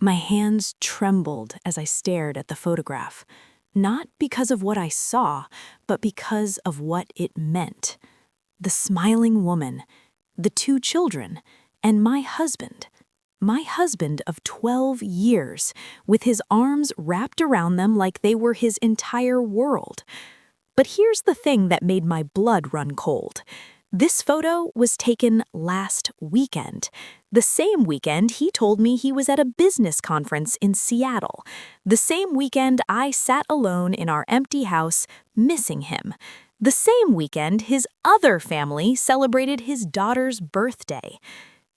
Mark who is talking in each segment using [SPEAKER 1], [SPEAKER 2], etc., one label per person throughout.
[SPEAKER 1] My hands trembled as I stared at the photograph, not because of what I saw, but because of what it meant. The smiling woman, the two children, and my husband. My husband of 12 years, with his arms wrapped around them like they were his entire world. But here's the thing that made my blood run cold. This photo was taken last weekend. The same weekend he told me he was at a business conference in Seattle. The same weekend I sat alone in our empty house, missing him. The same weekend his other family celebrated his daughter's birthday.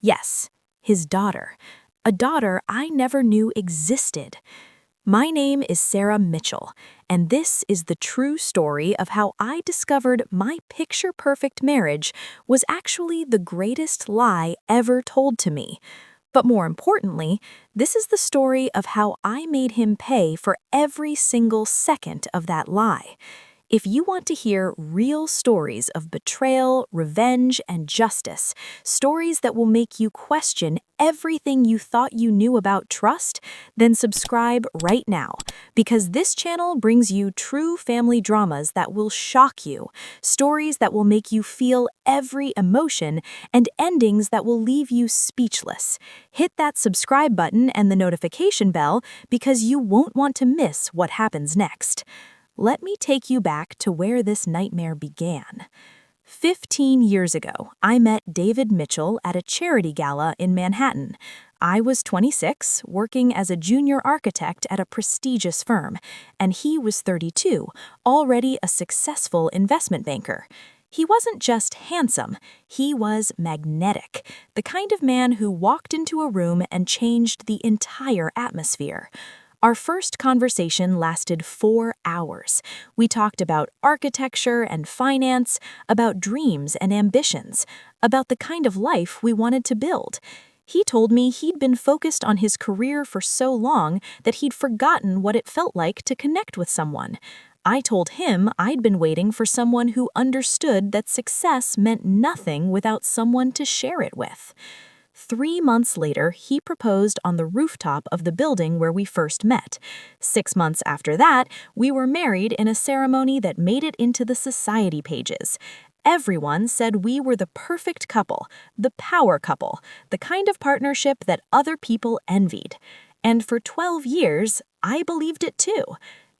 [SPEAKER 1] Yes, his daughter. A daughter I never knew existed. My name is Sarah Mitchell, and this is the true story of how I discovered my picture-perfect marriage was actually the greatest lie ever told to me. But more importantly, this is the story of how I made him pay for every single second of that lie. If you want to hear real stories of betrayal, revenge, and justice, stories that will make you question everything you thought you knew about trust, then subscribe right now, because this channel brings you true family dramas that will shock you, stories that will make you feel every emotion, and endings that will leave you speechless. Hit that subscribe button and the notification bell because you won't want to miss what happens next. Let me take you back to where this nightmare began. 15 years ago, I met David Mitchell at a charity gala in Manhattan. I was 26, working as a junior architect at a prestigious firm, and he was 32, already a successful investment banker. He wasn't just handsome, he was magnetic, the kind of man who walked into a room and changed the entire atmosphere. Our first conversation lasted 4 hours. We talked about architecture and finance, about dreams and ambitions, about the kind of life we wanted to build. He told me he'd been focused on his career for so long that he'd forgotten what it felt like to connect with someone. I told him I'd been waiting for someone who understood that success meant nothing without someone to share it with. 3 months later, he proposed on the rooftop of the building where we first met. 6 months after that, we were married in a ceremony that made it into the society pages. Everyone said we were the perfect couple, the power couple, the kind of partnership that other people envied. And for 12 years, I believed it too.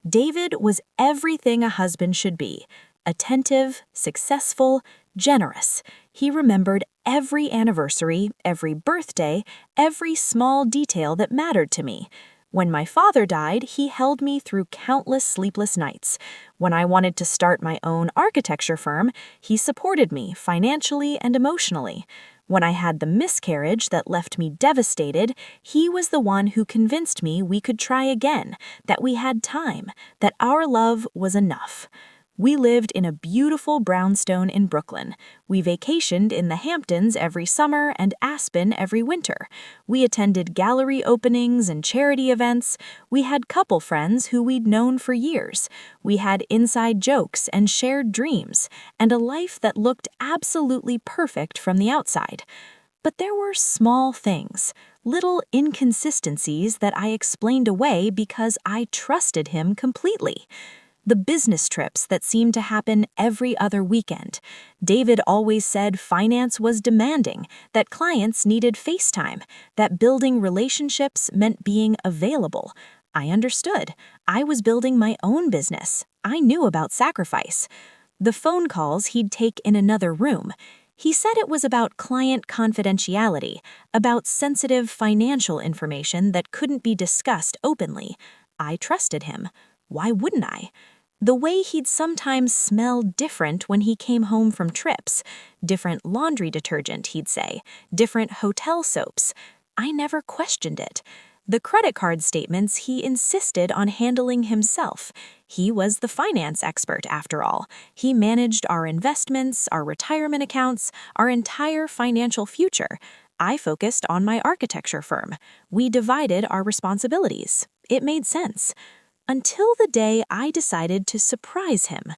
[SPEAKER 1] David was everything a husband should be: attentive, successful, generous. He remembered every anniversary, every birthday, every small detail that mattered to me. When my father died, he held me through countless sleepless nights. When I wanted to start my own architecture firm, he supported me financially and emotionally. When I had the miscarriage that left me devastated, he was the one who convinced me we could try again, that we had time, that our love was enough. We lived in a beautiful brownstone in Brooklyn. We vacationed in the Hamptons every summer and Aspen every winter. We attended gallery openings and charity events. We had couple friends who we'd known for years. We had inside jokes and shared dreams, and a life that looked absolutely perfect from the outside. But there were small things, little inconsistencies that I explained away because I trusted him completely. The business trips that seemed to happen every other weekend. David always said finance was demanding, that clients needed FaceTime, that building relationships meant being available. I understood. I was building my own business. I knew about sacrifice. The phone calls he'd take in another room. He said it was about client confidentiality, about sensitive financial information that couldn't be discussed openly. I trusted him. Why wouldn't I? The way he'd sometimes smell different when he came home from trips. Different laundry detergent, he'd say. Different hotel soaps. I never questioned it. The credit card statements he insisted on handling himself. He was the finance expert, after all. He managed our investments, our retirement accounts, our entire financial future. I focused on my architecture firm. We divided our responsibilities. It made sense. Until the day I decided to surprise him.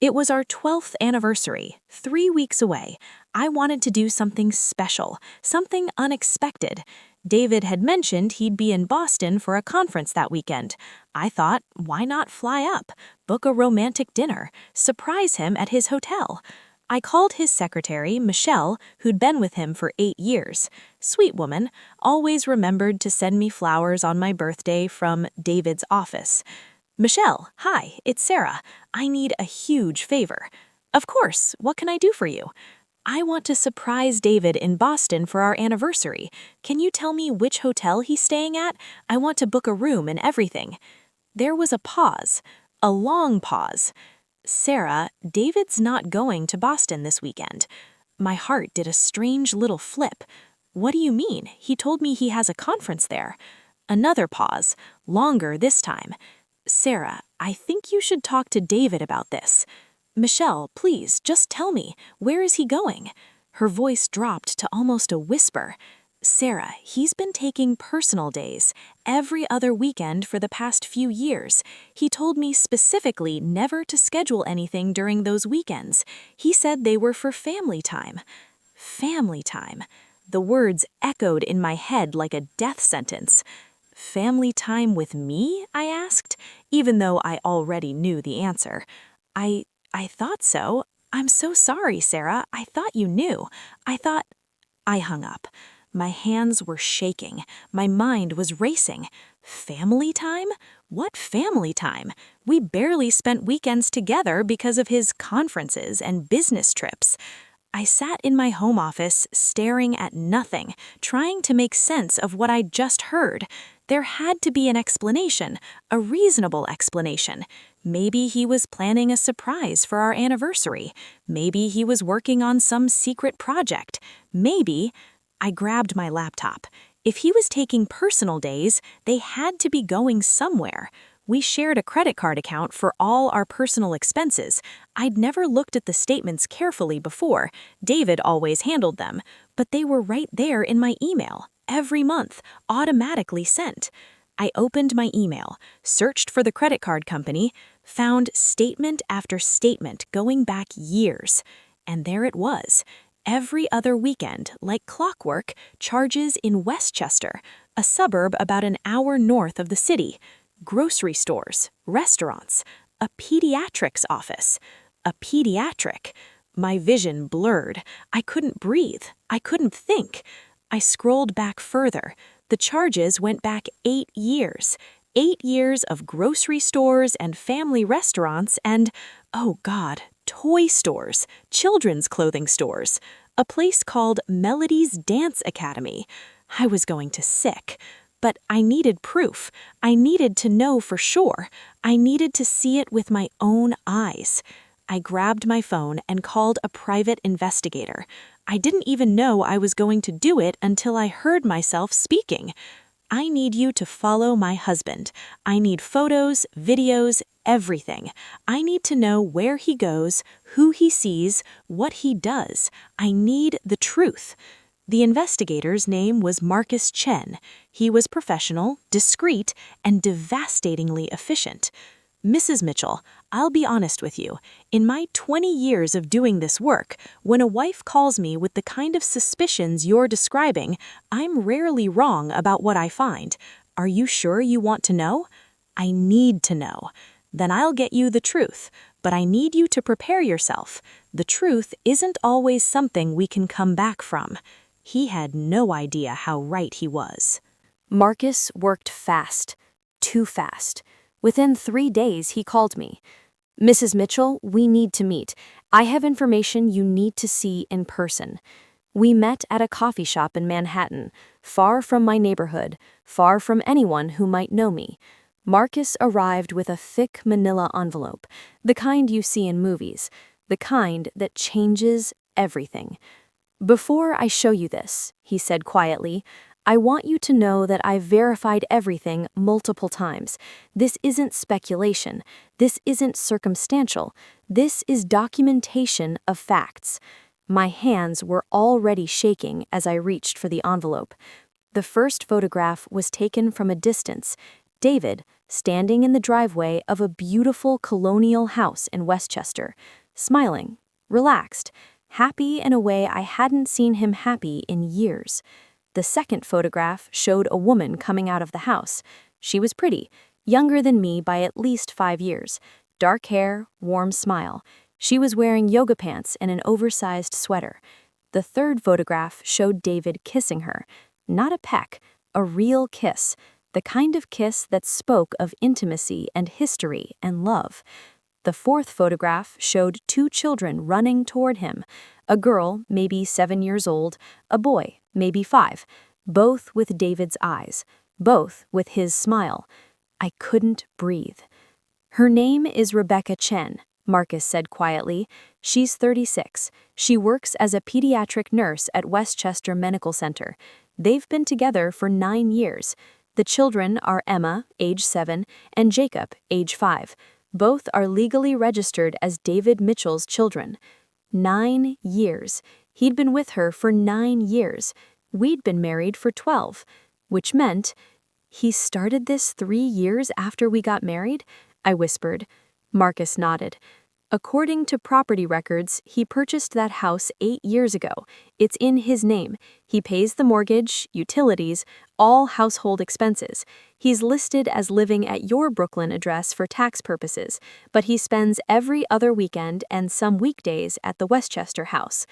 [SPEAKER 1] It was our 12th anniversary, 3 weeks away. I wanted to do something special, something unexpected. David had mentioned he'd be in Boston for a conference that weekend. I thought, why not fly up, book a romantic dinner, surprise him at his hotel? I called his secretary, Michelle, who'd been with him for 8 years. Sweet woman, always remembered to send me flowers on my birthday from David's office. Michelle, hi, it's Sarah. I need a huge favor. Of course, what can I do for you? I want to surprise David in Boston for our anniversary. Can you tell me which hotel he's staying at? I want to book a room and everything. There was a pause, a long pause. Sarah, David's not going to Boston this weekend. My heart did a strange little flip. What do you mean? He told me he has a conference there. Another pause, longer this time. Sarah, I think you should talk to David about this. Michelle, please, just tell me, where is he going? Her voice dropped to almost a whisper. Sarah, he's been taking personal days every other weekend for the past few years. He told me specifically never to schedule anything during those weekends. He said they were for family time. Family time. The words echoed in my head like a death sentence. Family time with me? I asked, even though I already knew the answer. I thought so. I'm so sorry, Sarah. I thought you knew. I hung up. My hands were shaking. My mind was racing. Family time? What family time? We barely spent weekends together because of his conferences and business trips. I sat in my home office, staring at nothing, trying to make sense of what I'd just heard. There had to be an explanation, a reasonable explanation. Maybe he was planning a surprise for our anniversary. Maybe he was working on some secret project. Maybe... I grabbed my laptop. If he was taking personal days, they had to be going somewhere. We shared a credit card account for all our personal expenses. I'd never looked at the statements carefully before. David always handled them. But they were right there in my email, every month, automatically sent. I opened my email, searched for the credit card company, found statement after statement going back years. And there it was. Every other weekend, like clockwork, charges in Westchester, a suburb about an hour north of the city. Grocery stores, restaurants, a pediatrics office. A pediatric. My vision blurred. I couldn't breathe. I couldn't think. I scrolled back further. The charges went back 8 years. 8 years of grocery stores and family restaurants and, oh God, toy stores, children's clothing stores, a place called Melody's Dance Academy. I was going to sick. But I needed proof. I needed to know for sure. I needed to see it with my own eyes. I grabbed my phone and called a private investigator. I didn't even know I was going to do it until I heard myself speaking. I need you to follow my husband. I need photos, videos, everything. I need to know where he goes, who he sees, what he does. I need the truth. The investigator's name was Marcus Chen. He was professional, discreet, and devastatingly efficient. Mrs. Mitchell, I'll be honest with you. In my 20 years of doing this work, when a wife calls me with the kind of suspicions you're describing, I'm rarely wrong about what I find. Are you sure you want to know? I need to know. Then I'll get you the truth. But I need you to prepare yourself. The truth isn't always something we can come back from. He had no idea how right he was. Marcus worked fast. Too fast. Within 3 days, he called me. Mrs. Mitchell, we need to meet. I have information you need to see in person. We met at a coffee shop in Manhattan, far from my neighborhood, far from anyone who might know me. Marcus arrived with a thick manila envelope, the kind you see in movies, the kind that changes everything. Before I show you this, he said quietly, I want you to know that I've verified everything multiple times. This isn't speculation. This isn't circumstantial. This is documentation of facts. My hands were already shaking as I reached for the envelope. The first photograph was taken from a distance. David, standing in the driveway of a beautiful colonial house in Westchester, smiling, relaxed, happy in a way I hadn't seen him happy in years. The second photograph showed a woman coming out of the house. She was pretty, younger than me by at least 5 years. Dark hair, warm smile. She was wearing yoga pants and an oversized sweater. The third photograph showed David kissing her. Not a peck, a real kiss. The kind of kiss that spoke of intimacy and history and love. The fourth photograph showed 2 children running toward him. A girl, maybe 7 years old, a boy, maybe 5. Both with David's eyes. Both with his smile. I couldn't breathe. Her name is Rebecca Chen, Marcus said quietly. She's 36. She works as a pediatric nurse at Westchester Medical Center. They've been together for 9 years. The children are Emma, age 7, and Jacob, age 5. Both are legally registered as David Mitchell's children. 9 years. He'd been with her for 9 years. We'd been married for 12, which meant he started this 3 years after we got married, I whispered. Marcus nodded. According to property records, he purchased that house 8 years ago. It's in his name. He pays the mortgage, utilities, all household expenses. He's listed as living at your Brooklyn address for tax purposes, but he spends every other weekend and some weekdays at the Westchester house.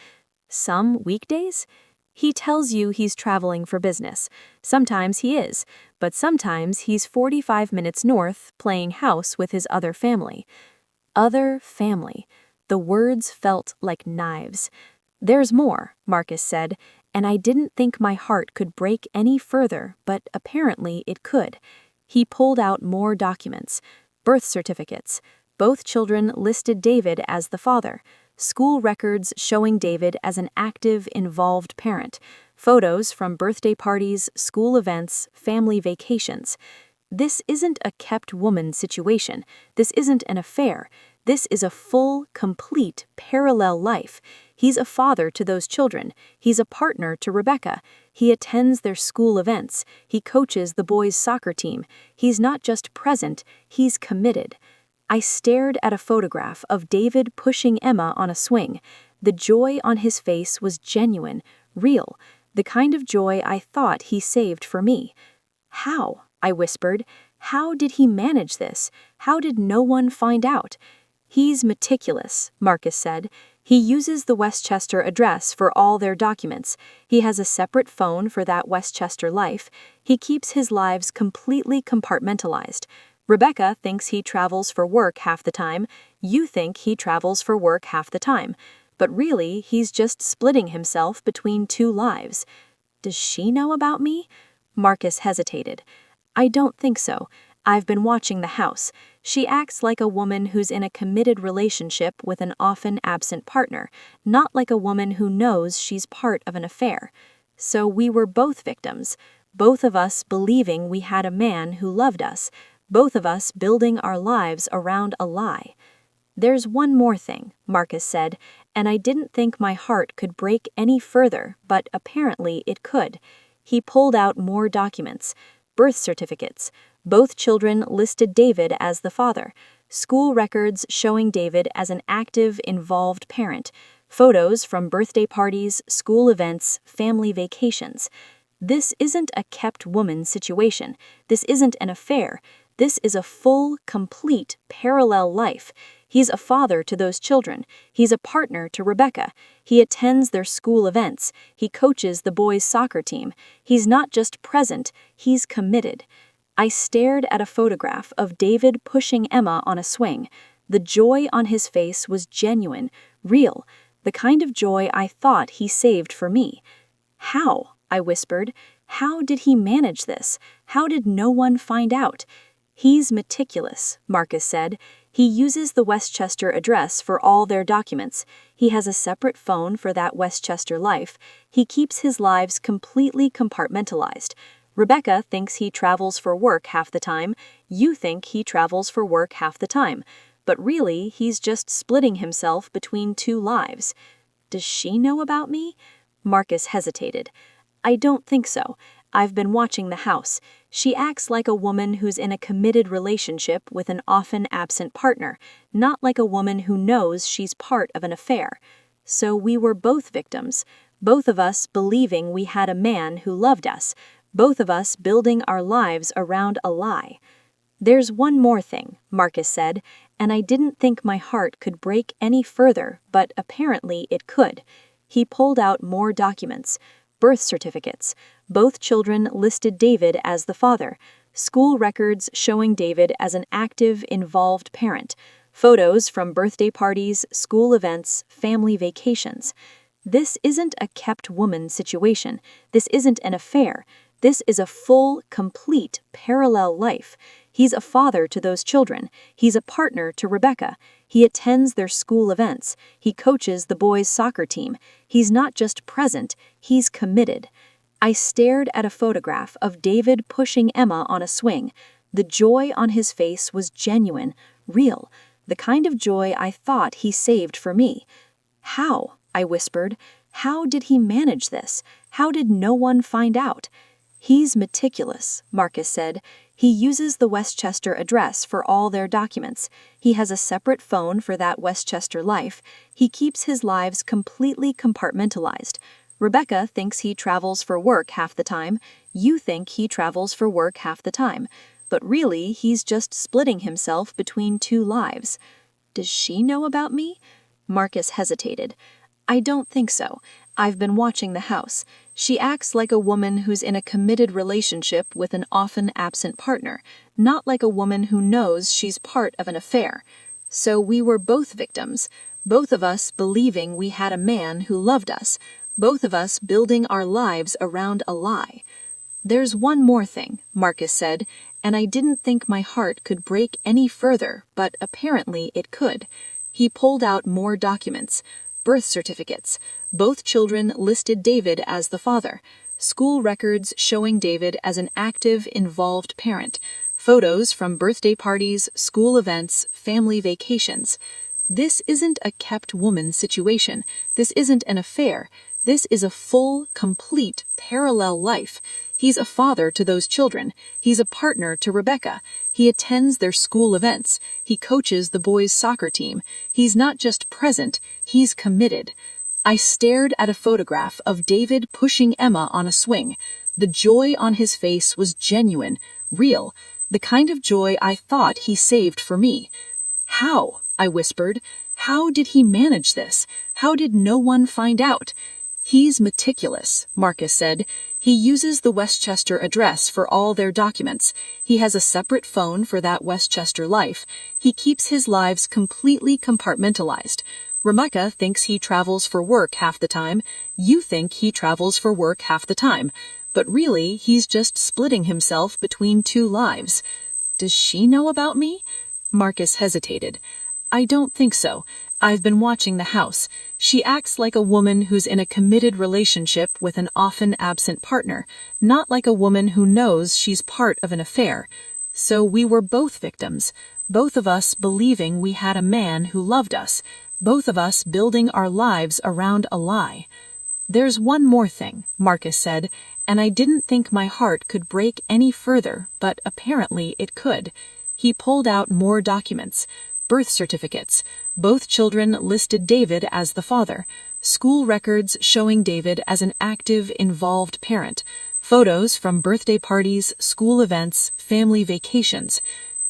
[SPEAKER 1] Some weekdays? He tells you he's traveling for business. Sometimes he is, but sometimes he's 45 minutes north playing house with his other family. Other family. The words felt like knives. There's more, Marcus said, and I didn't think my heart could break any further, but apparently it could. He pulled out more documents. Birth certificates. Both children listed David as the father. School records showing David as an active, involved parent. Photos from birthday parties, school events, family vacations. This isn't a kept woman situation. This isn't an affair. This is a full, complete, parallel life. He's a father to those children. He's a partner to Rebecca. He attends their school events. He coaches the boys' soccer team. He's not just present, he's committed. I stared at a photograph of David pushing Emma on a swing. The joy on his face was genuine, real, the kind of joy I thought he saved for me. How? I whispered. How did he manage this? How did no one find out? He's meticulous, Marcus said. He uses the Westchester address for all their documents. He has a separate phone for that Westchester life. He keeps his lives completely compartmentalized. Rebecca thinks he travels for work half the time. You think he travels for work half the time. But really, he's just splitting himself between 2 lives. Does she know about me? Marcus hesitated. I don't think so. I've been watching the house. She acts like a woman who's in a committed relationship with an often absent partner, not like a woman who knows she's part of an affair. So we were both victims, both of us believing we had a man who loved us, both of us building our lives around a lie. There's one more thing, Marcus said, and I didn't think my heart could break any further, but apparently it could. He pulled out more documents. Birth certificates. Both children listed David as the father. School records showing David as an active, involved parent. Photos from birthday parties, school events, family vacations. This isn't a kept woman situation. This isn't an affair. This is a full, complete, parallel life. He's a father to those children. He's a partner to Rebecca. He attends their school events. He coaches the boys' soccer team. He's not just present, he's committed. I stared at a photograph of David pushing Emma on a swing. The joy on his face was genuine, real, the kind of joy I thought he saved for me. How? I whispered. How did he manage this? How did no one find out? He's meticulous, Marcus said. He uses the Westchester address for all their documents. He has a separate phone for that Westchester life. He keeps his lives completely compartmentalized. Rebecca thinks he travels for work half the time. You think he travels for work half the time. But really, he's just splitting himself between 2 lives. Does she know about me? Marcus hesitated. I don't think so. I've been watching the house. She acts like a woman who's in a committed relationship with an often absent partner, not like a woman who knows she's part of an affair. So we were both victims, both of us believing we had a man who loved us, both of us building our lives around a lie. There's one more thing, Marcus said, and I didn't think my heart could break any further, but apparently it could. He pulled out more documents, birth certificates. Both children listed David as the father, school records showing David as an active, involved parent, photos from birthday parties, school events, family vacations. This isn't a kept woman situation. This isn't an affair. This is a full, complete, parallel life. He's a father to those children. He's a partner to Rebecca. He attends their school events. He coaches the boys' soccer team. He's not just present, he's committed. I stared at a photograph of David pushing Emma on a swing. The joy on his face was genuine, real, the kind of joy I thought he saved for me. How? I whispered. How did he manage this? How did no one find out? He's meticulous, Marcus said. He uses the Westchester address for all their documents. He has a separate phone for that Westchester life. He keeps his lives completely compartmentalized. Rebecca thinks he travels for work half the time. You think he travels for work half the time. But really, he's just splitting himself between two lives. Does she know about me? Marcus hesitated. I don't think so. I've been watching the house. She acts like a woman who's in a committed relationship with an often absent partner, not like a woman who knows she's part of an affair. So we were both victims, both of us believing we had a man who loved us, both of us building our lives around a lie. There's one more thing, Marcus said, and I didn't think my heart could break any further, but apparently it could. He pulled out more documents, birth certificates. Both children listed David as the father, school records showing David as an active, involved parent, photos from birthday parties, school events, family vacations. This isn't a kept woman situation. This isn't an affair. This is a full, complete, parallel life. He's a father to those children. He's a partner to Rebecca. He attends their school events. He coaches the boys' soccer team. He's not just present, he's committed. I stared at a photograph of David pushing Emma on a swing. The joy on his face was genuine, real, the kind of joy I thought he saved for me. How? I whispered. How did he manage this? How did no one find out? He's meticulous, Marcus said. He uses the Westchester address for all their documents. He has a separate phone for that Westchester life. He keeps his lives completely compartmentalized. Rebecca thinks he travels for work half the time. You think he travels for work half the time. But really, he's just splitting himself between two lives. Does she know about me? Marcus hesitated. I don't think so. I've been watching the house. She acts like a woman who's in a committed relationship with an often absent partner, not like a woman who knows she's part of an affair. So we were both victims, both of us believing we had a man who loved us, both of us building our lives around a lie. There's one more thing, Marcus said, and I didn't think my heart could break any further, but apparently it could. He pulled out more documents. Birth certificates. Both children listed David as the father, school records showing David as an active, involved parent, photos from birthday parties, school events, family vacations.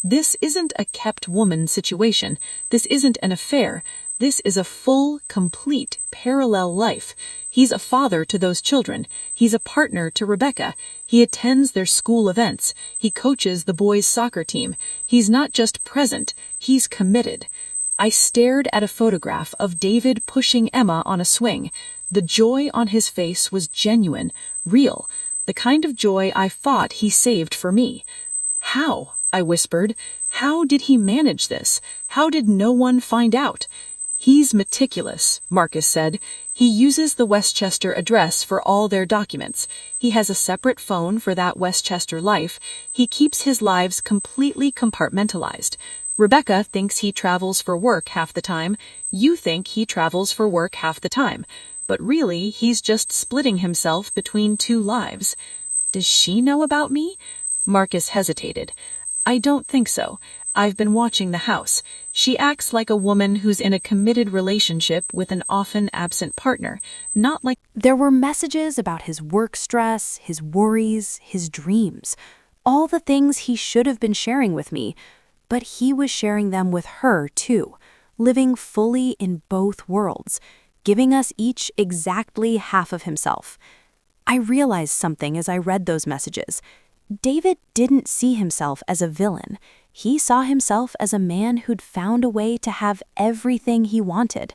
[SPEAKER 1] This isn't a kept woman situation. This isn't an affair. This is a full, complete, parallel life. He's a father to those children. He's a partner to Rebecca. He attends their school events. He coaches the boys' soccer team. He's not just present, he's committed. I stared at a photograph of David pushing Emma on a swing. The joy on his face was genuine, real, the kind of joy I thought he saved for me. How? I whispered. How did he manage this? How did no one find out? He's meticulous, Marcus said. He uses the Westchester address for all their documents. He has a separate phone for that Westchester life. He keeps his lives completely compartmentalized. Rebecca thinks he travels for work half the time. You think he travels for work half the time. But really, he's just splitting himself between two lives. Does she know about me? Marcus hesitated.
[SPEAKER 2] I don't think so. I've been watching the house. She acts like a woman who's in a committed relationship with an often absent partner, not like.
[SPEAKER 1] There were messages about his work stress, his worries, his dreams, all the things he should have been sharing with me, but he was sharing them with her too, living fully in both worlds, giving us each exactly half of himself. I realized something as I read those messages. David didn't see himself as a villain. He saw himself as a man who'd found a way to have everything he wanted.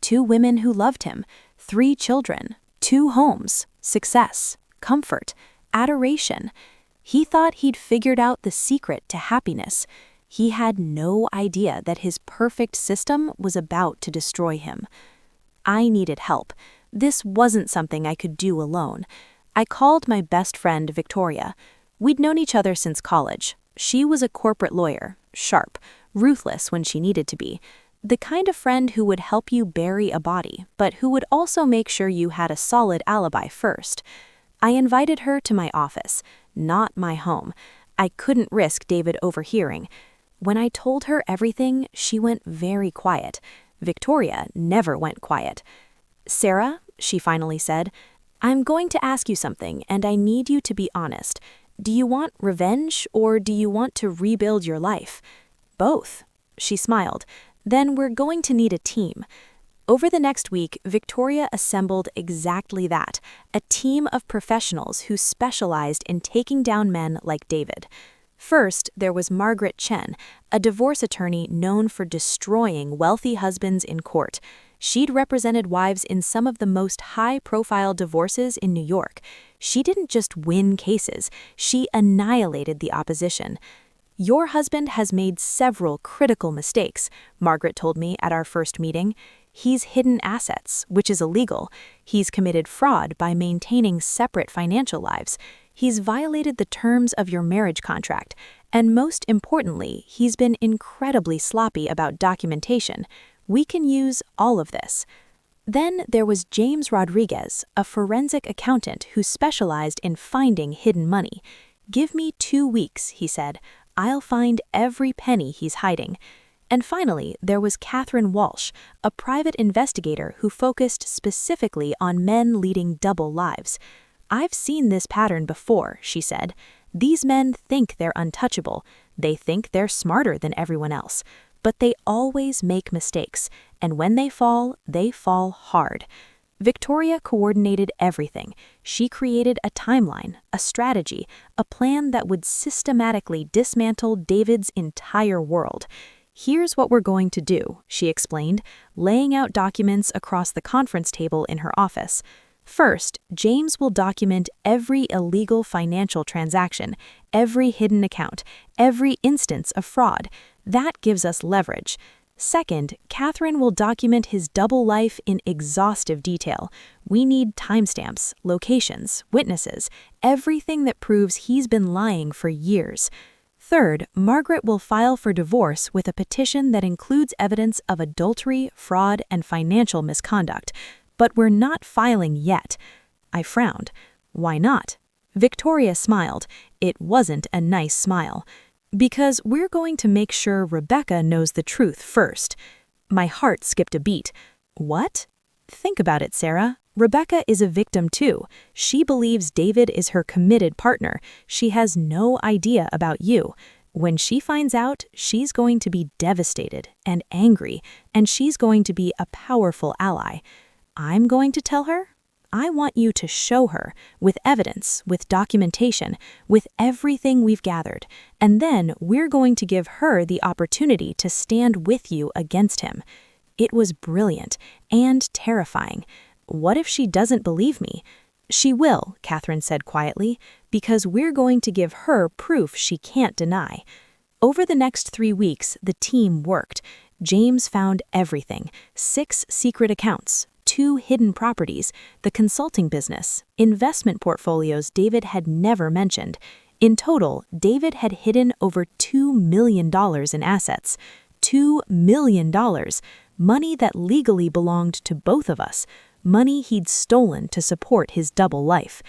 [SPEAKER 1] 2 women who loved him, 3 children, 2 homes, success, comfort, adoration. He thought he'd figured out the secret to happiness. He had no idea that his perfect system was about to destroy him. I needed help. This wasn't something I could do alone. I called my best friend, Victoria. We'd known each other since college. She was a corporate lawyer, sharp, ruthless when she needed to be, the kind of friend who would help you bury a body, but who would also make sure you had a solid alibi first. I invited her to my office, not my home. I couldn't risk David overhearing. When I told her everything, she went very quiet. Victoria never went quiet. "Sarah," she finally said, "I'm going to ask you something, and I need you to be honest. Do you want revenge, or do you want to rebuild your life?" "Both," she smiled. "Then we're going to need a team." Over the next week, Victoria assembled exactly that, a team of professionals who specialized in taking down men like David. First, there was Margaret Chen, a divorce attorney known for destroying wealthy husbands in court. She'd represented wives in some of the most high-profile divorces in New York. She didn't just win cases, she annihilated the opposition. "Your husband has made several critical mistakes," Margaret told me at our first meeting. "He's hidden assets, which is illegal. He's committed fraud by maintaining separate financial lives. He's violated the terms of your marriage contract. And most importantly, he's been incredibly sloppy about documentation. We can use all of this." Then there was James Rodriguez, a forensic accountant who specialized in finding hidden money. "Give me 2 weeks," he said. "I'll find every penny he's hiding." And finally, there was Catherine Walsh, a private investigator who focused specifically on men leading double lives. "I've seen this pattern before," she said. "These men think they're untouchable. They think they're smarter than everyone else. But they always make mistakes, and when they fall hard." Victoria coordinated everything. She created a timeline, a strategy, a plan that would systematically dismantle David's entire world. "Here's what we're going to do," she explained, laying out documents across the conference table in her office. "First, James will document every illegal financial transaction, every hidden account, every instance of fraud. That gives us leverage. Second, Catherine will document his double life in exhaustive detail. We need timestamps, locations, witnesses, everything that proves he's been lying for years. Third, Margaret will file for divorce with a petition that includes evidence of adultery, fraud, and financial misconduct. But we're not filing yet." I frowned. "Why not?" Victoria smiled. It wasn't a nice smile. "Because we're going to make sure Rebecca knows the truth first." My heart skipped a beat. "What?" "Think about it, Sarah. Rebecca is a victim too. She believes David is her committed partner. She has no idea about you. When she finds out, she's going to be devastated and angry, and she's going to be a powerful ally. I'm going to tell her? I want you to show her, with evidence, with documentation, with everything we've gathered, and then we're going to give her the opportunity to stand with you against him." It was brilliant and terrifying. What if she doesn't believe me? "She will," Catherine said quietly, "because we're going to give her proof she can't deny." Over the next 3 weeks, the team worked. James found everything: 6 secret accounts, 2 hidden properties, the consulting business, investment portfolios David had never mentioned. In total, David had hidden over $2 million in assets. $2 million. Money that legally belonged to both of us. Money he'd stolen to support his double life.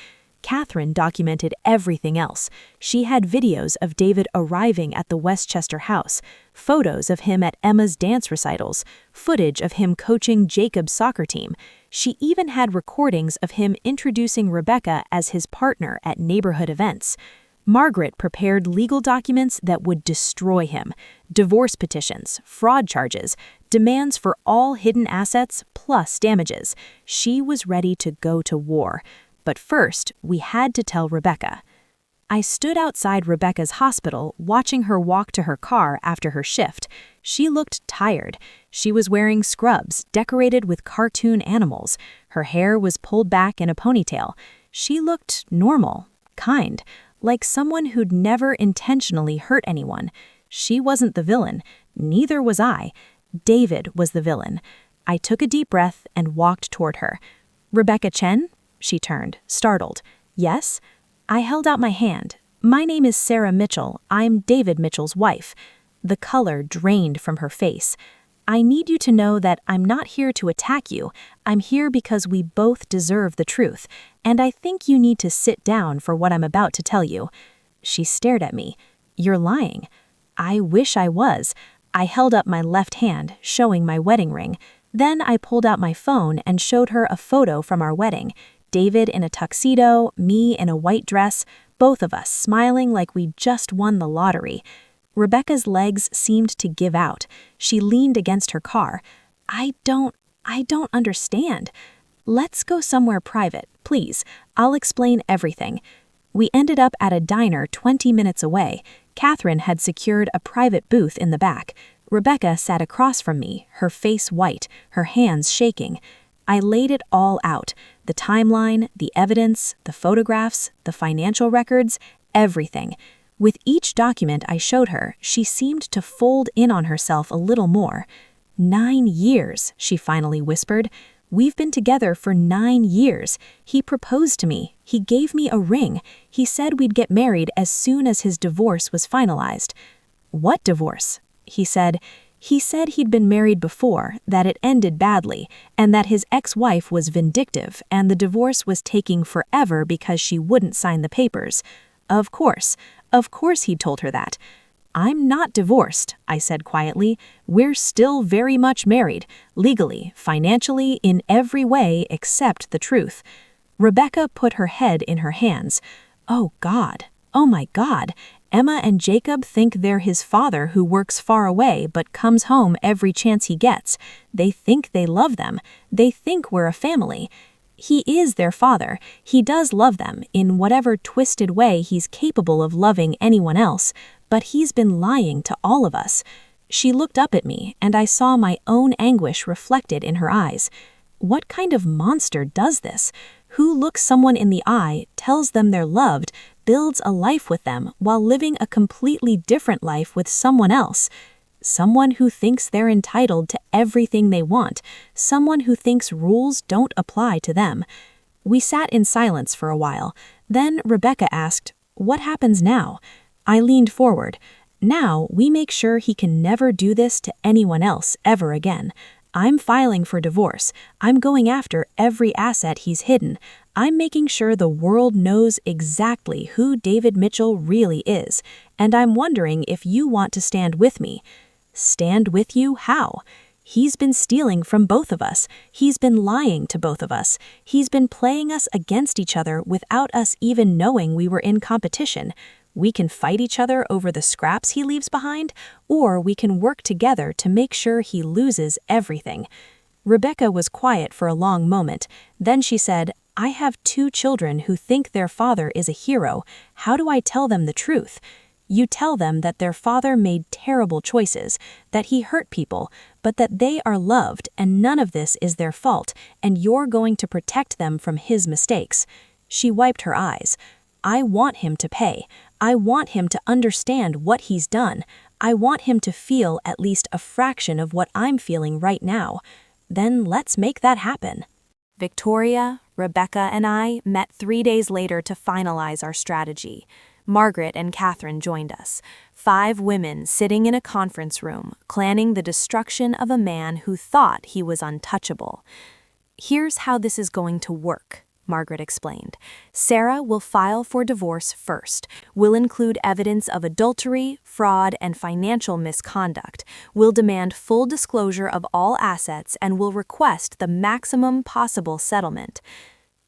[SPEAKER 1] Catherine documented everything else. She had videos of David arriving at the Westchester house, photos of him at Emma's dance recitals, footage of him coaching Jacob's soccer team. She even had recordings of him introducing Rebecca as his partner at neighborhood events. Margaret prepared legal documents that would destroy him: divorce petitions, fraud charges, demands for all hidden assets plus damages. She was ready to go to war. But first, we had to tell Rebecca. I stood outside Rebecca's hospital, watching her walk to her car after her shift. She looked tired. She was wearing scrubs decorated with cartoon animals. Her hair was pulled back in a ponytail. She looked normal, kind, like someone who'd never intentionally hurt anyone. She wasn't the villain. Neither was I. David was the villain. I took a deep breath and walked toward her. "Rebecca Chen?" She turned, startled. "Yes?" I held out my hand. "My name is Sarah Mitchell. I'm David Mitchell's wife." The color drained from her face. "I need you to know that I'm not here to attack you. I'm here because we both deserve the truth, and I think you need to sit down for what I'm about to tell you." She stared at me. "You're lying." I wish I was. I held up my left hand, showing my wedding ring. Then I pulled out my phone and showed her a photo from our wedding. David in a tuxedo, me in a white dress, both of us smiling like we just won the lottery. Rebecca's legs seemed to give out. She leaned against her car. I don't understand." "Let's go somewhere private, please. I'll explain everything." We ended up at a diner 20 minutes away. Catherine had secured a private booth in the back. Rebecca sat across from me, her face white, her hands shaking. I laid it all out: the timeline, the evidence, the photographs, the financial records, everything. With each document I showed her, she seemed to fold in on herself a little more. "9 years," she finally whispered. "We've been together for 9 years. He proposed to me. He gave me a ring. He said we'd get married as soon as his divorce was finalized." "What divorce?" He said he'd been married before, that it ended badly, and that his ex-wife was vindictive, and the divorce was taking forever because she wouldn't sign the papers. Of course he'd told her that. "I'm not divorced," I said quietly. "We're still very much married, legally, financially, in every way except the truth." Rebecca put her head in her hands. "Oh God, oh my God. Emma and Jacob think they're his father who works far away but comes home every chance he gets. They think they love them. They think we're a family. He is their father. He does love them in whatever twisted way he's capable of loving anyone else, but he's been lying to all of us." She looked up at me, and I saw my own anguish reflected in her eyes. What kind of monster does this? Who looks someone in the eye, tells them they're loved, builds a life with them while living a completely different life with someone else? Someone who thinks they're entitled to everything they want, someone who thinks rules don't apply to them. We sat in silence for a while. Then Rebecca asked, "What happens now?" I leaned forward. "Now we make sure he can never do this to anyone else ever again. I'm filing for divorce. I'm going after every asset he's hidden. I'm making sure the world knows exactly who David Mitchell really is. And I'm wondering if you want to stand with me." "Stand with you? How?" "He's been stealing from both of us. He's been lying to both of us. He's been playing us against each other without us even knowing we were in competition. We can fight each other over the scraps he leaves behind, or we can work together to make sure he loses everything." Rebecca was quiet for a long moment. Then she said, "I have 2 children who think their father is a hero. How do I tell them the truth?" "You tell them that their father made terrible choices, that he hurt people, but that they are loved and none of this is their fault, and you're going to protect them from his mistakes." She wiped her eyes. "I want him to pay. I want him to understand what he's done. I want him to feel at least a fraction of what I'm feeling right now. Then let's make that happen." Victoria, Rebecca, and I met 3 days later to finalize our strategy. Margaret and Catherine joined us, 5 women sitting in a conference room, planning the destruction of a man who thought he was untouchable. "Here's how this is going to work," Margaret explained. Sarah will file for divorce first. We'll include evidence of adultery, fraud, and financial misconduct. We'll demand full disclosure of all assets and will request the maximum possible settlement.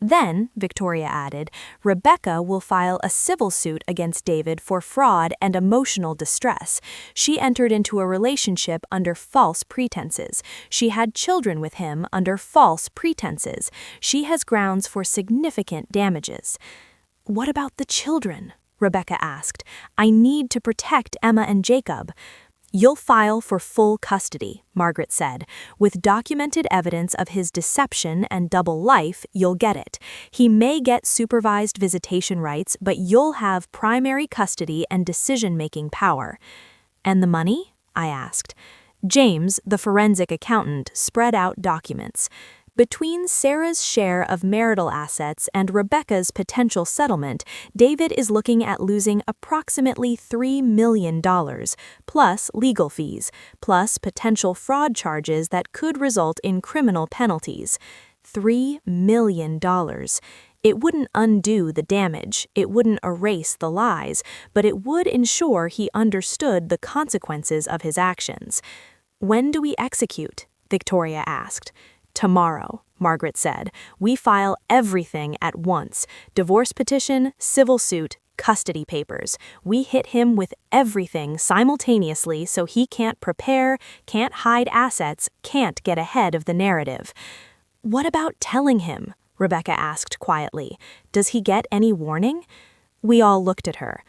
[SPEAKER 1] Then, Victoria added, Rebecca will file a civil suit against David for fraud and emotional distress. She entered into a relationship under false pretenses. She had children with him under false pretenses. She has grounds for significant damages. What about the children? Rebecca asked. I need to protect Emma and Jacob. You'll file for full custody, Margaret said. With documented evidence of his deception and double life, you'll get it. He may get supervised visitation rights, but you'll have primary custody and decision-making power. And the money? I asked. James, the forensic accountant, spread out documents. Between Sarah's share of marital assets and Rebecca's potential settlement, David is looking at losing approximately $3 million, plus legal fees, plus potential fraud charges that could result in criminal penalties. $3 million. It wouldn't undo the damage, it wouldn't erase the lies, but it would ensure he understood the consequences of his actions. When do we execute? Victoria asked. Tomorrow, Margaret said. We file everything at once. Divorce petition, civil suit, custody papers. We hit him with everything simultaneously so he can't prepare, can't hide assets, can't get ahead of the narrative. What about telling him? Rebecca asked quietly. Does he get any warning? We all looked at her.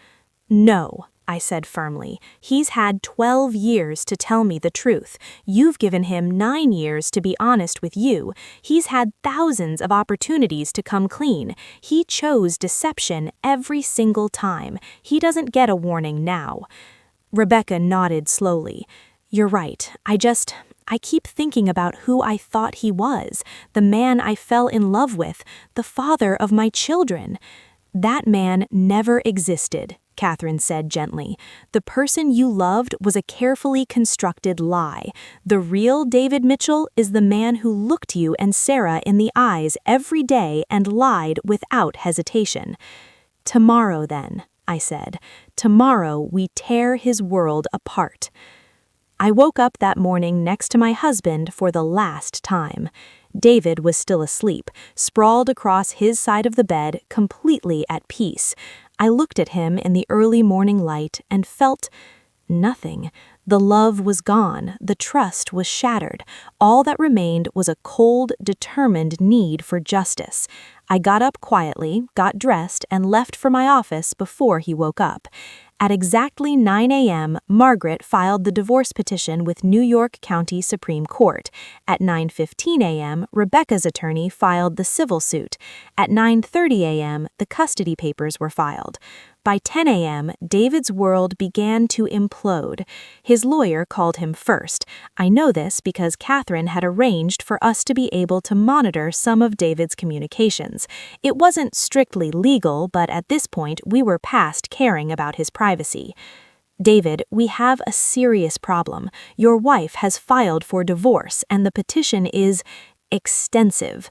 [SPEAKER 1] No, I said firmly. He's had 12 years to tell me the truth. You've given him 9 years to be honest with you. He's had thousands of opportunities to come clean. He chose deception every single time. He doesn't get a warning now. Rebecca nodded slowly. You're right. I keep thinking about who I thought he was, the man I fell in love with, the father of my children. That man never existed, Catherine said gently. The person you loved was a carefully constructed lie. The real David Mitchell is the man who looked you and Sarah in the eyes every day and lied without hesitation. Tomorrow then, I said. Tomorrow we tear his world apart. I woke up that morning next to my husband for the last time. David was still asleep, sprawled across his side of the bed, completely at peace. I looked at him in the early morning light and felt nothing. The love was gone, the trust was shattered. All that remained was a cold, determined need for justice. I got up quietly, got dressed, and left for my office before he woke up. At exactly 9 a.m., Margaret filed the divorce petition with New York County Supreme Court. At 9:15 a.m., Rebecca's attorney filed the civil suit. At 9:30 a.m., the custody papers were filed. By 10 a.m., David's world began to implode. His lawyer called him first. I know this because Catherine had arranged for us to be able to monitor some of David's communications. It wasn't strictly legal, but at this point we were past caring about his privacy. David, we have a serious problem. Your wife has filed for divorce, and the petition is extensive.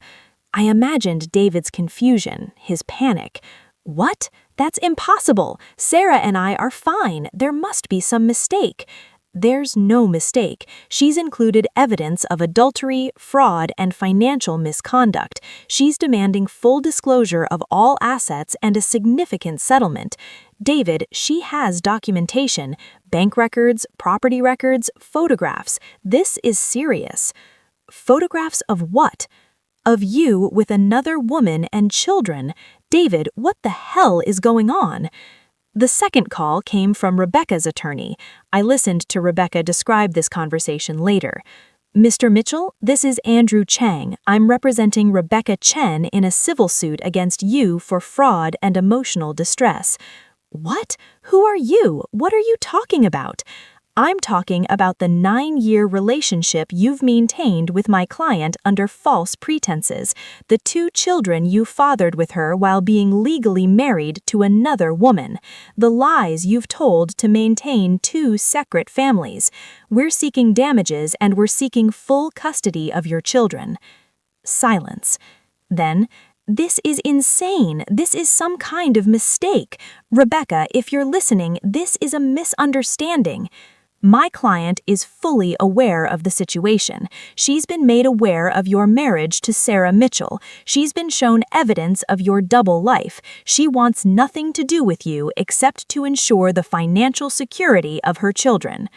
[SPEAKER 1] I imagined David's confusion, his panic. What? That's impossible. Sarah and I are fine. There must be some mistake. There's no mistake. She's included evidence of adultery, fraud, and financial misconduct. She's demanding full disclosure of all assets and a significant settlement. David, she has documentation, bank records, property records, photographs. This is serious. Photographs of what? Of you with another woman and children. David, what the hell is going on? The second call came from Rebecca's attorney. I listened to Rebecca describe this conversation later. Mr. Mitchell, this is Andrew Chang. I'm representing Rebecca Chen in a civil suit against you for fraud and emotional distress. What? Who are you? What are you talking about? I'm talking about the 9-year relationship you've maintained with my client under false pretenses, the 2 children you fathered with her while being legally married to another woman, the lies you've told to maintain 2 separate families. We're seeking damages and we're seeking full custody of your children. Silence. Then, This is insane. This is some kind of mistake. Rebecca, if you're listening, this is a misunderstanding. My client is fully aware of the situation. She's been made aware of your marriage to Sarah Mitchell. She's been shown evidence of your double life. She wants nothing to do with you except to ensure the financial security of her children.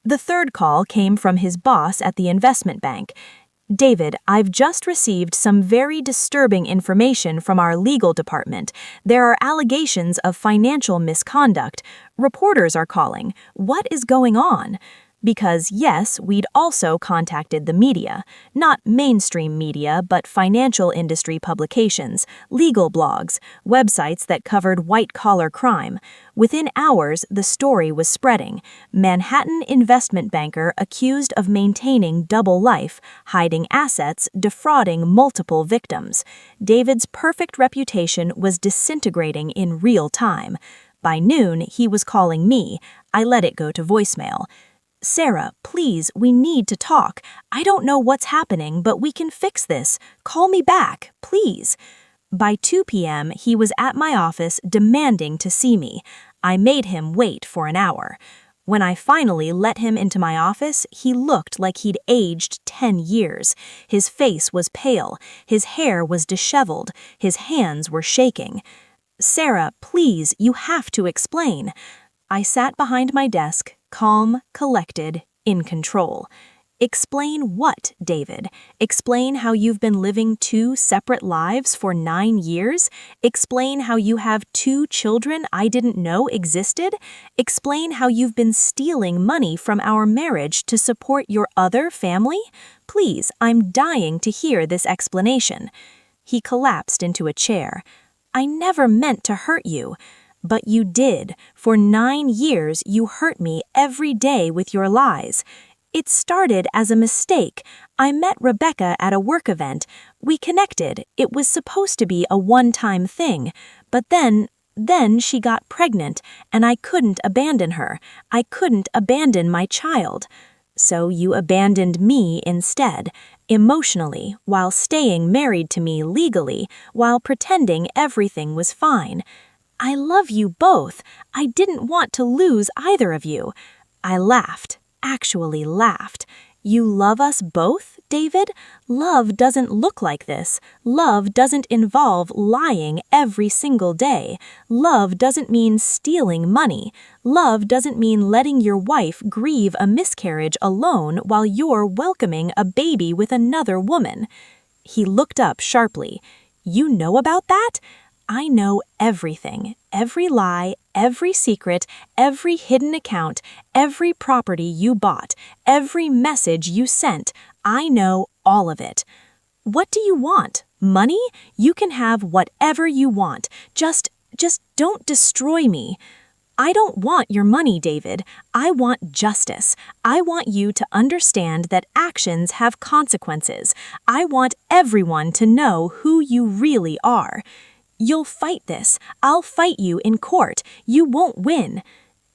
[SPEAKER 1] The third call came from his boss at the investment bank. David, I've just received some very disturbing information from our legal department. There are allegations of financial misconduct. Reporters are calling. What is going on? Because, yes, we'd also contacted the media. Not mainstream media, but financial industry publications, legal blogs, websites that covered white-collar crime. Within hours, the story was spreading. Manhattan investment banker accused of maintaining double life, hiding assets, defrauding multiple victims. David's perfect reputation was disintegrating in real time. By noon, he was calling me. I let it go to voicemail. Sarah, please, we need to talk. I don't know what's happening, but we can fix this. Call me back, please. By 2 p.m., he was at my office demanding to see me. I made him wait for an hour. When I finally let him into my office, he looked like he'd aged 10 years. His face was pale, his hair was disheveled, his hands were shaking. Sarah, please, you have to explain. I sat behind my desk, calm, collected, in control. Explain what, David? Explain how you've been living 2 separate lives for 9 years? Explain how you have 2 children I didn't know existed? Explain how you've been stealing money from our marriage to support your other family? Please, I'm dying to hear this explanation. He collapsed into a chair. I never meant to hurt you. But you did. For 9 years, you hurt me every day with your lies. It started as a mistake. I met Rebecca at a work event. We connected. It was supposed to be a one-time thing. But then she got pregnant, and I couldn't abandon her. I couldn't abandon my child. So you abandoned me instead, emotionally, while staying married to me legally, while pretending everything was fine. I love you both. I didn't want to lose either of you. I laughed, actually laughed. You love us both, David? Love doesn't look like this. Love doesn't involve lying every single day. Love doesn't mean stealing money. Love doesn't mean letting your wife grieve a miscarriage alone while you're welcoming a baby with another woman. He looked up sharply. You know about that? I know everything, every lie, every secret, every hidden account, every property you bought, every message you sent. I know all of it. What do you want? Money? You can have whatever you want. Just don't destroy me. I don't want your money, David. I want justice. I want you to understand that actions have consequences. I want everyone to know who you really are. You'll fight this. I'll fight you in court. You won't win.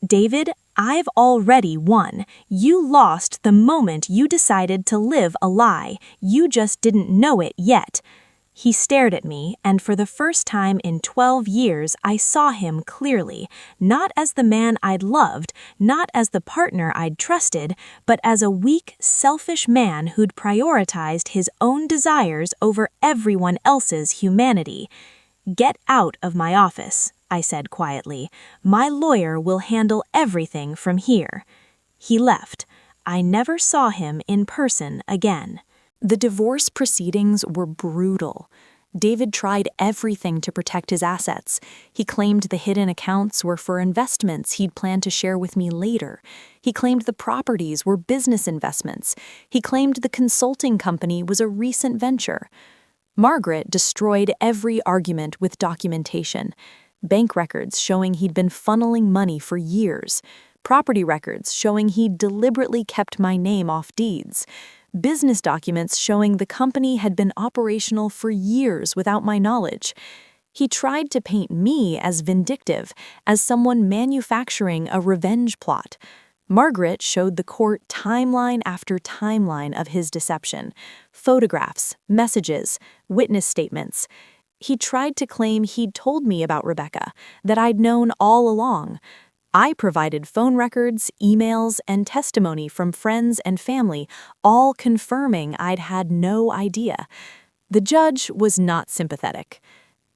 [SPEAKER 1] David, I've already won. You lost the moment you decided to live a lie. You just didn't know it yet. He stared at me, and for the first time in 12 years, I saw him clearly, not as the man I'd loved, not as the partner I'd trusted, but as a weak, selfish man who'd prioritized his own desires over everyone else's humanity. Get out of my office, I said quietly. My lawyer will handle everything from here. He left. I never saw him in person again. The divorce proceedings were brutal. David tried everything to protect his assets. He claimed the hidden accounts were for investments he'd planned to share with me later. He claimed the properties were business investments. He claimed the consulting company was a recent venture. Margaret destroyed every argument with documentation. Bank records showing he'd been funneling money for years. Property records showing he'd deliberately kept my name off deeds. Business documents showing the company had been operational for years without my knowledge. He tried to paint me as vindictive, as someone manufacturing a revenge plot. Margaret showed the court timeline after timeline of his deception. Photographs, messages, witness statements. He tried to claim he'd told me about Rebecca, that I'd known all along. I provided phone records, emails, and testimony from friends and family, all confirming I'd had no idea. The judge was not sympathetic.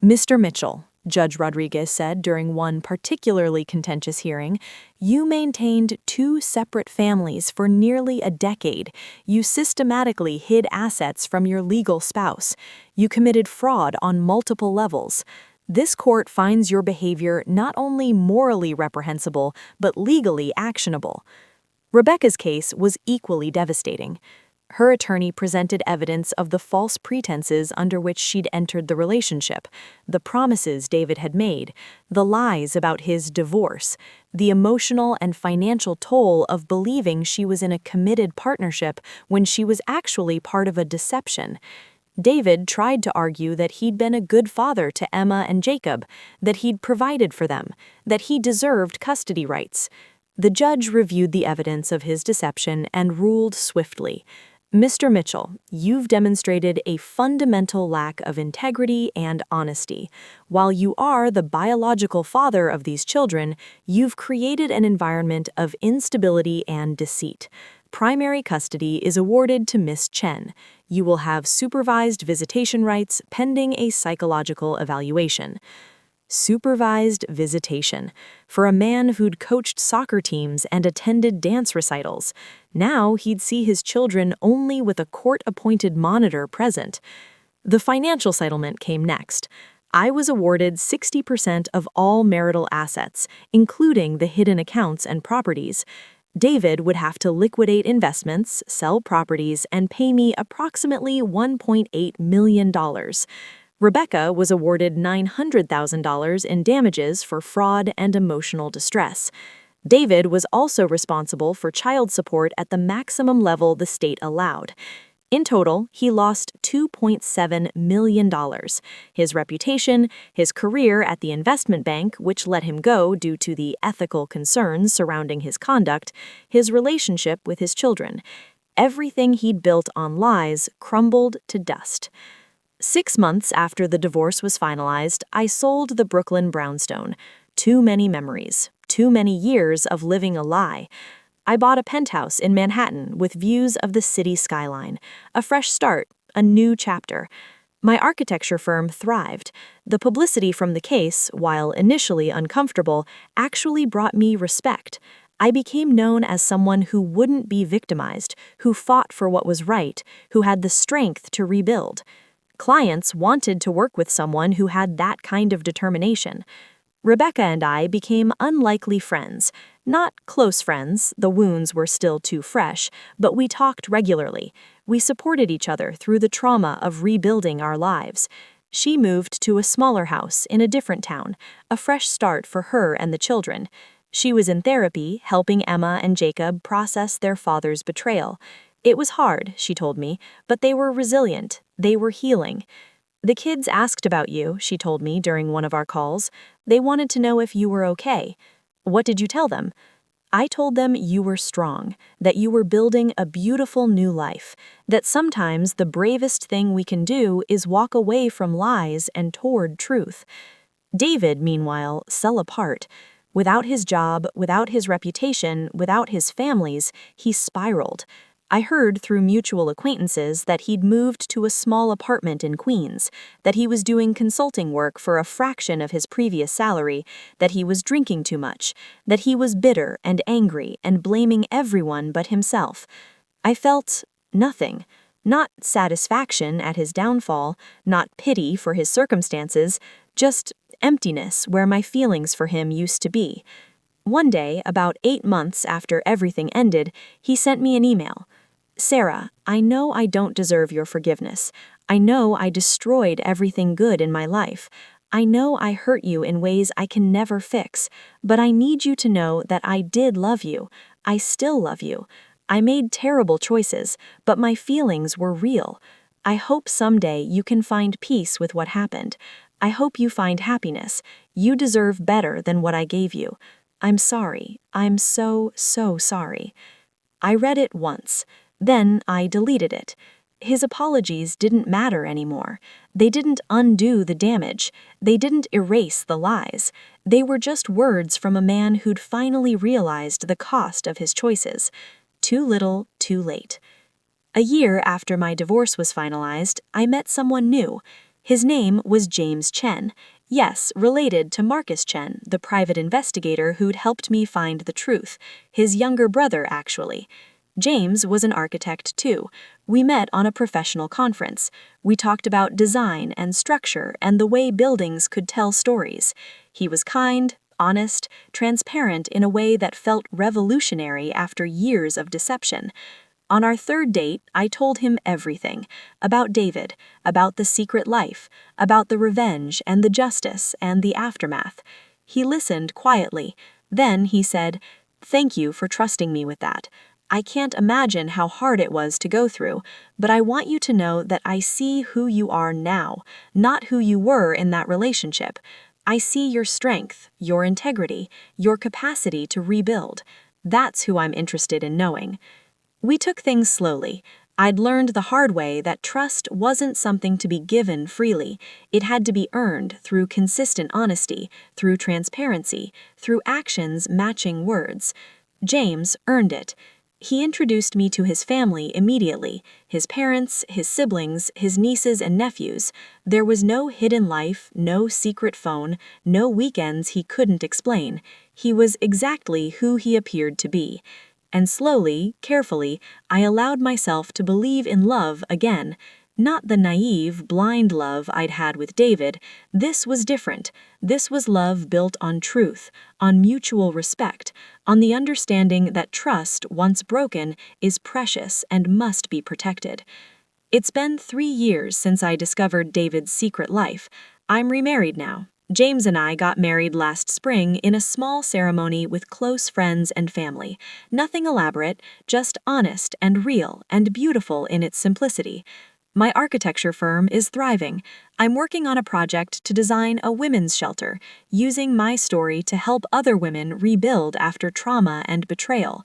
[SPEAKER 1] "Mr. Mitchell," Judge Rodriguez said during one particularly contentious hearing, "you maintained two separate families for nearly a decade. You systematically hid assets from your legal spouse. You committed fraud on multiple levels. This court finds your behavior not only morally reprehensible, but legally actionable." Rebecca's case was equally devastating. Her attorney presented evidence of the false pretenses under which she'd entered the relationship, the promises David had made, the lies about his divorce, the emotional and financial toll of believing she was in a committed partnership when she was actually part of a deception. David tried to argue that he'd been a good father to Emma and Jacob, that he'd provided for them, that he deserved custody rights. The judge reviewed the evidence of his deception and ruled swiftly. "Mr. Mitchell, you've demonstrated a fundamental lack of integrity and honesty. While you are the biological father of these children, you've created an environment of instability and deceit. Primary custody is awarded to Miss Chen. You will have supervised visitation rights pending a psychological evaluation." Supervised visitation. For a man who'd coached soccer teams and attended dance recitals. Now he'd see his children only with a court-appointed monitor present. The financial settlement came next. I was awarded 60% of all marital assets, including the hidden accounts and properties. David would have to liquidate investments, sell properties, and pay me approximately $1.8 million. Rebecca was awarded $900,000 in damages for fraud and emotional distress. David was also responsible for child support at the maximum level the state allowed. In total, he lost $2.7 million. His reputation, his career at the investment bank, which let him go due to the ethical concerns surrounding his conduct, his relationship with his children. Everything he'd built on lies crumbled to dust. 6 months after the divorce was finalized, I sold the Brooklyn brownstone. Too many memories, too many years of living a lie. I bought a penthouse in Manhattan with views of the city skyline. A fresh start, a new chapter. My architecture firm thrived. The publicity from the case, while initially uncomfortable, actually brought me respect. I became known as someone who wouldn't be victimized, who fought for what was right, who had the strength to rebuild. Clients wanted to work with someone who had that kind of determination. Rebecca and I became unlikely friends. Not close friends, the wounds were still too fresh, but we talked regularly. We supported each other through the trauma of rebuilding our lives. She moved to a smaller house in a different town, a fresh start for her and the children. She was in therapy, helping Emma and Jacob process their father's betrayal. It was hard, she told me, but they were resilient. They were healing. "The kids asked about you," she told me during one of our calls. "They wanted to know if you were okay." "What did you tell them?" "I told them you were strong, that you were building a beautiful new life, that sometimes the bravest thing we can do is walk away from lies and toward truth." David, meanwhile, fell apart. Without his job, without his reputation, without his families, he spiraled. I heard through mutual acquaintances that he'd moved to a small apartment in Queens, that he was doing consulting work for a fraction of his previous salary, that he was drinking too much, that he was bitter and angry and blaming everyone but himself. I felt nothing. Not satisfaction at his downfall, not pity for his circumstances, just emptiness where my feelings for him used to be. One day, about 8 months after everything ended, he sent me an email. "Sarah, I know I don't deserve your forgiveness. I know I destroyed everything good in my life. I know I hurt you in ways I can never fix, but I need you to know that I did love you. I still love you. I made terrible choices, but my feelings were real. I hope someday you can find peace with what happened. I hope you find happiness. You deserve better than what I gave you. I'm sorry. I'm so, so sorry." I read it once. Then I deleted it. His apologies didn't matter anymore. They didn't undo the damage. They didn't erase the lies. They were just words from a man who'd finally realized the cost of his choices. Too little, too late. A year after my divorce was finalized, I met someone new. His name was James Chen. Yes, related to Marcus Chen, the private investigator who'd helped me find the truth. His younger brother, actually. James was an architect too. We met on a professional conference. We talked about design and structure and the way buildings could tell stories. He was kind, honest, transparent in a way that felt revolutionary after years of deception. On our third date, I told him everything about David, about the secret life, about the revenge and the justice and the aftermath. He listened quietly. Then he said, "Thank you for trusting me with that. I can't imagine how hard it was to go through, but I want you to know that I see who you are now, not who you were in that relationship. I see your strength, your integrity, your capacity to rebuild. That's who I'm interested in knowing." We took things slowly. I'd learned the hard way that trust wasn't something to be given freely. It had to be earned through consistent honesty, through transparency, through actions matching words. James earned it. He introduced me to his family immediately, his parents, his siblings, his nieces and nephews. There was no hidden life, no secret phone, no weekends he couldn't explain. He was exactly who he appeared to be. And slowly, carefully, I allowed myself to believe in love again. Not the naive, blind love I'd had with David. This was different. This was love built on truth, on mutual respect, on the understanding that trust, once broken, is precious and must be protected. It's been 3 years since I discovered David's secret life. I'm remarried now. James and I got married last spring in a small ceremony with close friends and family. Nothing elaborate, just honest and real and beautiful in its simplicity. My architecture firm is thriving. I'm working on a project to design a women's shelter, using my story to help other women rebuild after trauma and betrayal.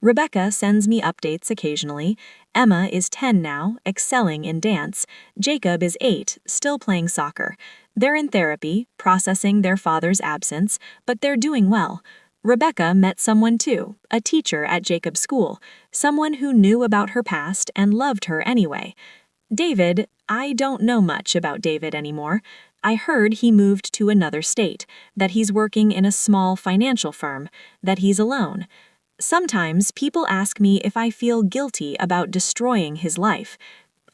[SPEAKER 1] Rebecca sends me updates occasionally. Emma is 10 now, excelling in dance. Jacob is 8, still playing soccer. They're in therapy, processing their father's absence, but they're doing well. Rebecca met someone too, a teacher at Jacob's school, someone who knew about her past and loved her anyway. David, I don't know much about David anymore. I heard he moved to another state, that he's working in a small financial firm, that he's alone. Sometimes people ask me if I feel guilty about destroying his life.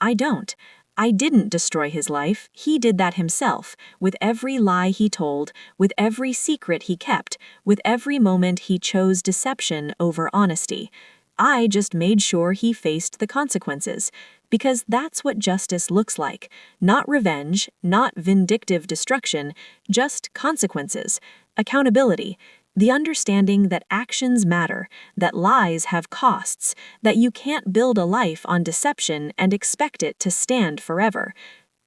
[SPEAKER 1] I don't. I didn't destroy his life. He did that himself, with every lie he told, with every secret he kept, with every moment he chose deception over honesty. I just made sure he faced the consequences, because that's what justice looks like. Not revenge, not vindictive destruction, just consequences, accountability, the understanding that actions matter, that lies have costs, that you can't build a life on deception and expect it to stand forever.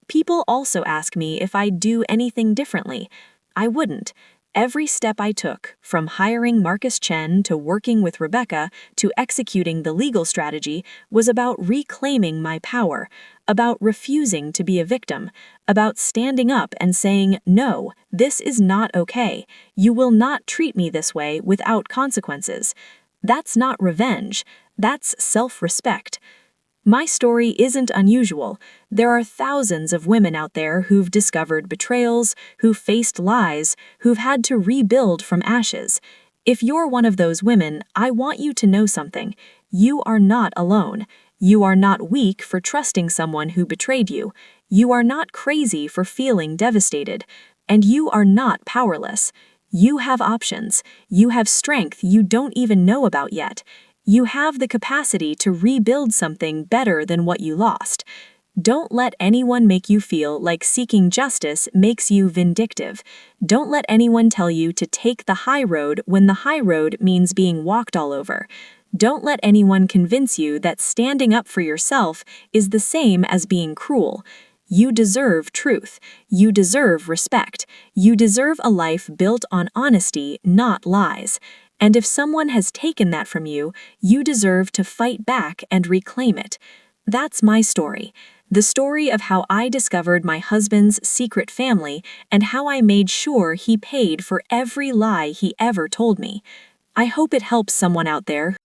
[SPEAKER 1] People also ask me if I'd do anything differently. I wouldn't. Every step I took, from hiring Marcus Chen to working with Rebecca to executing the legal strategy, was about reclaiming my power, about refusing to be a victim, about standing up and saying, "No, this is not okay. You will not treat me this way without consequences." That's not revenge. That's self-respect. My story isn't unusual. There are thousands of women out there who've discovered betrayals, who've faced lies, who've had to rebuild from ashes. If you're one of those women, I want you to know something. You are not alone. You are not weak for trusting someone who betrayed you. You are not crazy for feeling devastated. And you are not powerless. You have options. You have strength you don't even know about yet. You have the capacity to rebuild something better than what you lost. Don't let anyone make you feel like seeking justice makes you vindictive. Don't let anyone tell you to take the high road when the high road means being walked all over. Don't let anyone convince you that standing up for yourself is the same as being cruel. You deserve truth. You deserve respect. You deserve a life built on honesty, not lies. And if someone has taken that from you, you deserve to fight back and reclaim it. That's my story. The story of how I discovered my husband's secret family and how I made sure he paid for every lie he ever told me. I hope it helps someone out there